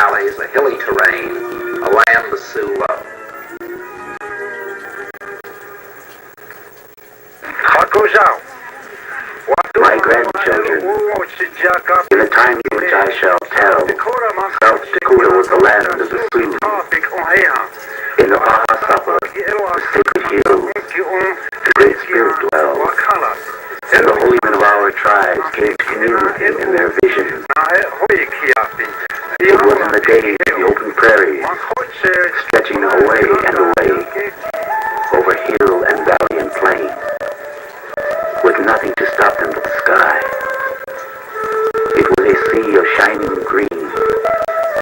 valleys, a hilly terrain, a land the Sioux love. My grandchildren, in the time in which I shall tell, South Dakota was the land of the Sioux. In the Baja Supper, the sacred hill, the Great Spirit dwells, and the holy men of our tribes came to commune with him in their visions. It was in the days of the open prairies, stretching away and away, over hill and valley and plain, with nothing to stop them but the sky. It was a sea of shining green,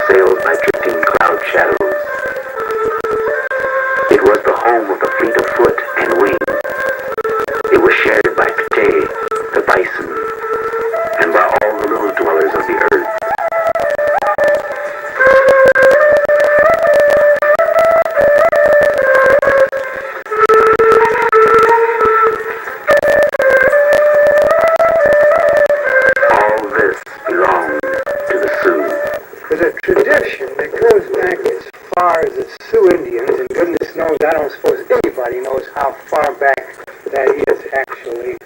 sailed by drifting cloud shadows. It was the home of the fleet of foot and wing. It was shared by Pte, the bison, and by all the little dwellers of the earth. Tradition that goes back as far as the Sioux Indians, and goodness knows I don't suppose anybody knows how far back that is actually.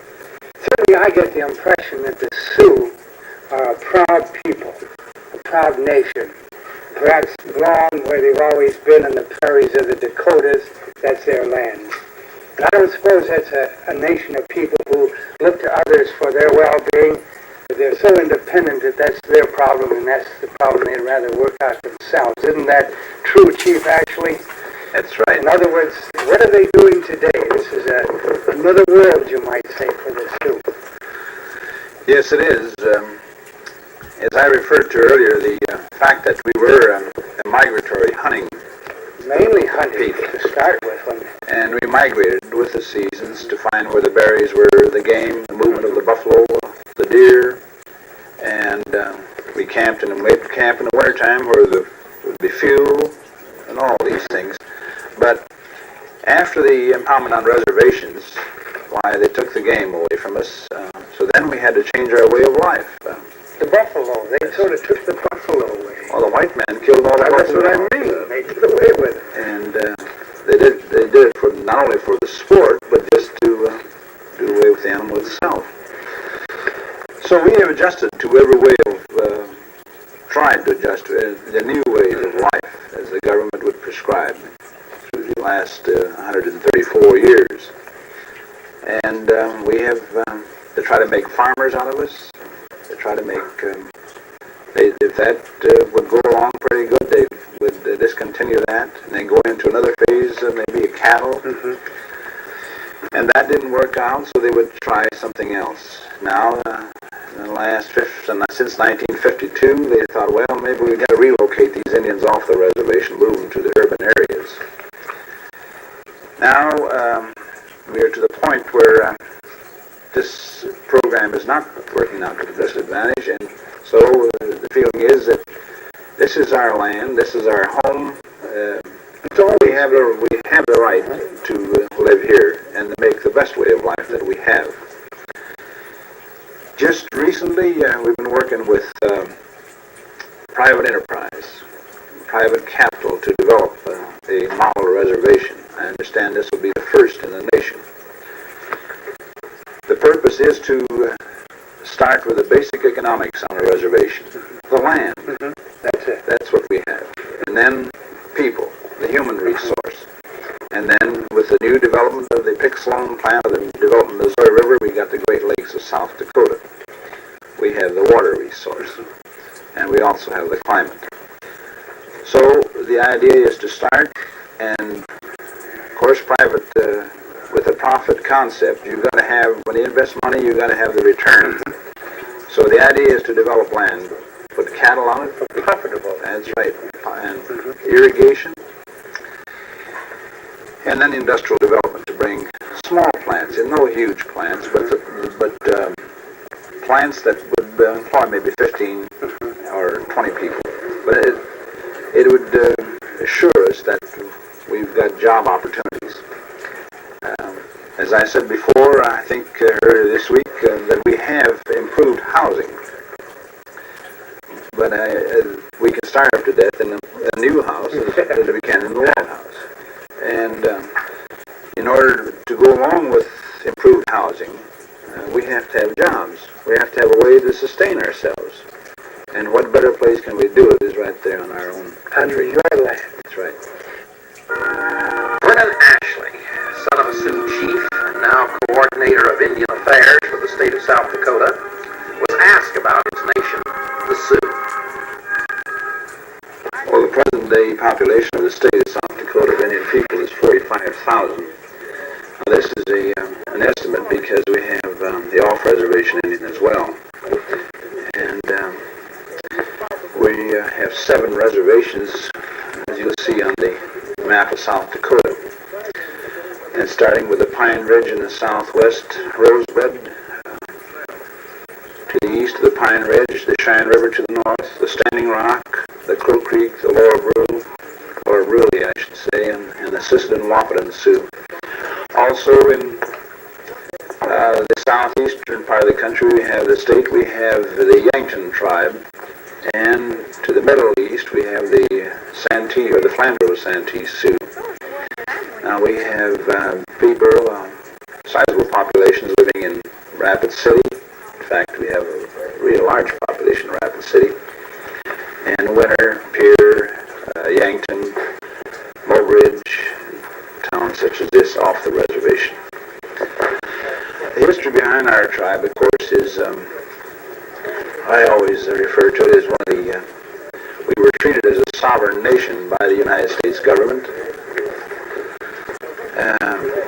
Certainly I get the impression that the Sioux are a proud people, a proud nation. Perhaps belong where they've always been in the prairies of the Dakotas. That's their land. And I don't suppose that's a nation of people who look to others for their well-being. They're so independent that that's their problem, and that's the problem they'd rather work out themselves. Isn't that true, Chief Ashley? That's right. In other words, what are they doing today? This is another world, you might say, for the Sioux. Yes, it is. As I referred to earlier, the fact that we were a migratory hunting Mainly hunting to start with. And we migrated with the seasons to find where the berries were, the game, the movement of the buffalo, the deer, and we camped in the wintertime where there would be fuel and all these things. But after the impoundment on reservations, why, they took the game away from us, so then we had to change our way of life. The buffalo, they sort of took the buffalo away. Well, the white man killed all the buffalo. That's what I mean. They did away with it. And they did it for not only for the sport, but just to do away with the animal itself. So we have adjusted to every way of, tried to adjust to the new ways of life as the government would prescribe through the last 134 years. And we have, they try to make farmers out of us. They try to make, if that would go along pretty good, they would discontinue that and then go into another phase of maybe a cattle. Mm-hmm. And that didn't work out, so they would try something else. Now, in the last, since 1952, they thought, well, maybe we've got to relocate these Indians off the reservation, move them to the urban areas. Now, we are to the point where this program is not working out to the best advantage, and so the feeling is that this is our land, this is our home. We have the right to live here and to make the best way of life that we have. Just recently, we've been working with private enterprise, private capital to develop a model reservation. I understand this will be the first in the nation. The purpose is to start with the basic economics on a reservation. The land. Mm-hmm. That's it. That's what we have. And then people, the human resource. And then with the new development of the Pick-Sloan plant, of the development of the Missouri River, we got the Great Lakes of South Dakota. We have the water resource. And we also have the climate. So the idea is to start, and of course private, with a profit concept, you've got to have, when you invest money, you've got to have the return. So the idea is to develop land, put cattle on it. Profitable. That's right. And irrigation. And then industrial development to bring small plants in, no huge plants, but plants that would employ maybe 15 or 20 people. But it would assure us that we've got job opportunities. As I said before, I think earlier this week that we have improved housing. But but we can starve to death in a new house as we can in the old house. And in order to go along with improved housing, we have to have jobs. We have to have a way to sustain ourselves. And what better place can we do it is right there on our own country. Under your land. That's right. Vern Ashley, son of a Sioux chief and now coordinator of Indian affairs for the state of South Dakota, was asked about his nation, the Sioux. Well, the present-day population of the state of South Dakota of Indian people is 45,000. Now, this is an estimate because we have the off-reservation Indian as well. And we have 7 reservations, as you'll see on the map of South Dakota. And starting with the Pine Ridge in the southwest, Rosebud, to the east of the Pine Ridge, the Cheyenne River to the north, the Standing Rock, the Crow Creek, the Lower Brule, I should say, and the Sisseton, Wahpeton Sioux. Also in the southeastern part of the country, we have the Yankton tribe, and to the Middle East, we have the Santee, or the Flandreau Santee Sioux. Now we have people, sizable populations living in Rapid City. In fact, we have a real large population in Rapid City. And Winter, Pierre, Yankton, Mobridge, towns such as this off the reservation. The history behind our tribe, of course, is, I always refer to it as one of the, we were treated as a sovereign nation by the United States government.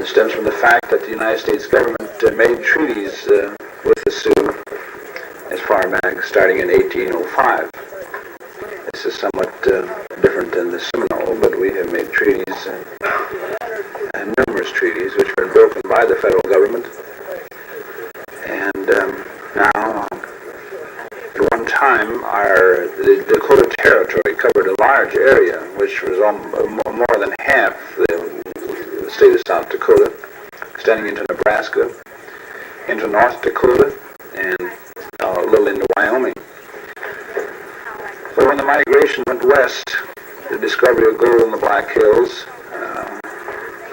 It stems from the fact that the United States government made treaties with the Sioux as far back starting in 1805. This is somewhat different than the Seminole, but we have made treaties, numerous treaties, which were broken by the federal government. And now, at one time, the Dakota Territory covered a large area, which was more than half the state of South Dakota, extending into Nebraska, into North Dakota, and a little into Wyoming. So when the migration went west, the discovery of gold in the Black Hills,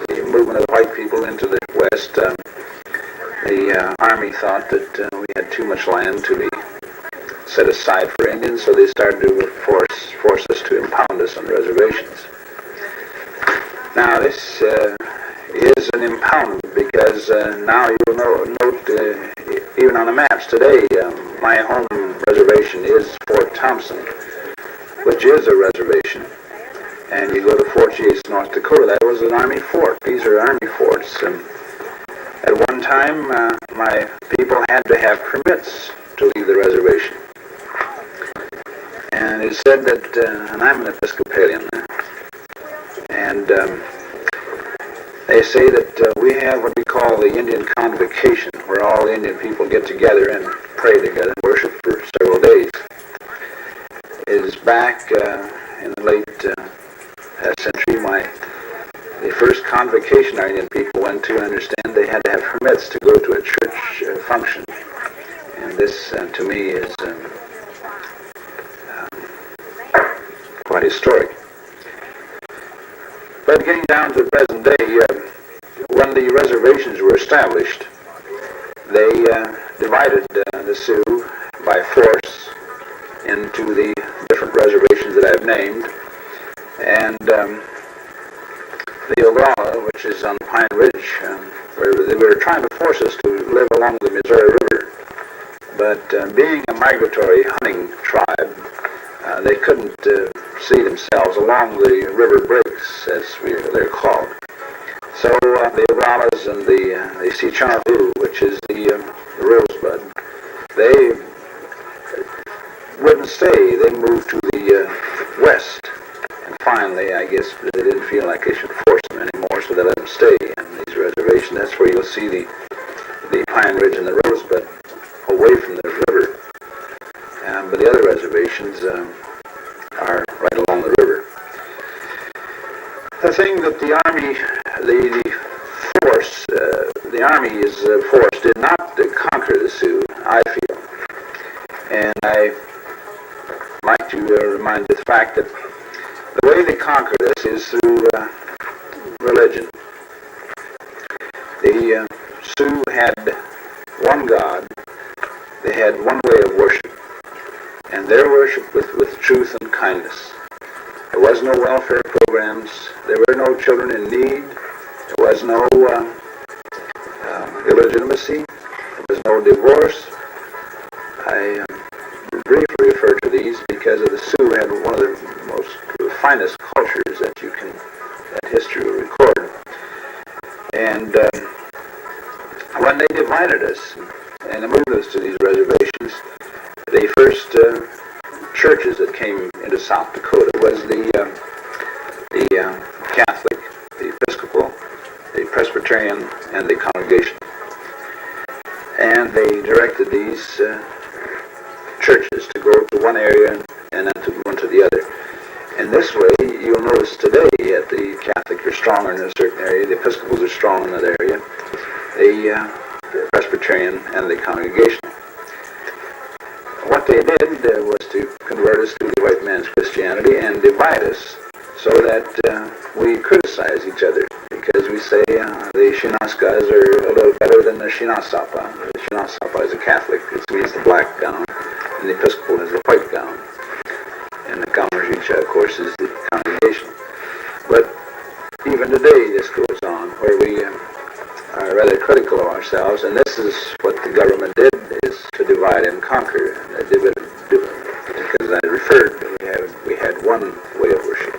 the movement of the white people into the west, the Army thought that we had too much land to be set aside for Indians, so they started to force us to impound us on reservations. Now this is an impoundment because now you'll note even on the maps today, my home reservation is Fort Thompson, which is a reservation. And you go to Fort Yates, North Dakota, that was an Army fort. These are Army forts. At one time, my people had to have permits to leave the reservation. And it said that, and I'm an Episcopalian, and they say that we have what we call the Indian Convocation, where all the Indian people get together and pray together and worship for several days. It is back in the late century, the first convocation our Indian people went to, I understand they had to have permits to go to a church function. And this, to me, is quite historic. But getting down to the present day, when the reservations were established, they divided the Sioux by force into the different reservations that I've named. And the Oglala, which is on Pine Ridge, where they were trying to force us to live along the Missouri River. But being a migratory hunting tribe, they couldn't see themselves along the river breaks, as they're called. So the Oglalas and the Sichanahu, which is the Rosebud, they wouldn't stay. They moved to the west. And finally, I guess they didn't feel like they should force them anymore, so they let them stay in these reservations. That's where you'll see the Pine Ridge and the Rosebud away from the river. But the other reservations are right along the river. The thing that the Army, the Army's force did not conquer the Sioux, I feel. And I like like to remind you of the fact that the way they conquered us is through religion. The Sioux had one God. They had one way of worship, and their worship with truth and kindness. There was no welfare programs. There were no children in need. There was no illegitimacy. There was no divorce. I briefly refer to these because of the Sioux had one of the most finest cultures that history will record. And when they divided us and moved us to these reservations, the first churches that came into South Dakota was the Catholic, the Episcopal, the Presbyterian, and the Congregation. And they directed these churches to go to one area and then to one to the other. In this way, you'll notice today that the Catholics are stronger in a certain area, the Episcopals are strong in that area, the Presbyterian and the Congregational. What they did was to convert us to the white man's Christianity and divide us so that we criticize each other, because we say the Shinaskas are a little better than the Shinasapa. The Shinasapa is a Catholic, it means the black gown, and the Episcopal is the white gown. And the Kamarjicha, of course, is the Congregation. But even today this goes on, where we are rather critical of ourselves, and this is what the government did, is to divide and conquer. Because I referred, we had one way of worship.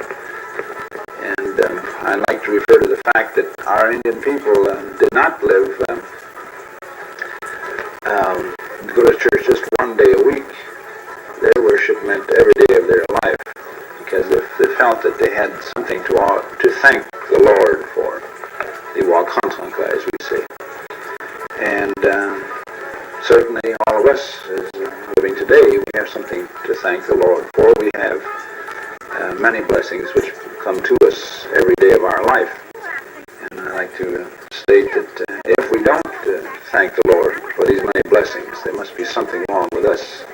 And I'd like to refer to the fact that our Indian people did not live, go to church just one day a week. Their worship meant every day of their life, because if they felt that they had something to thank the Lord for, the Wakantanka, as we say. And certainly all of us, as living today, we have something to thank the Lord for. We have many blessings which come to us every day of our life. And I like to state that if we don't thank the Lord for these many blessings, there must be something wrong with us.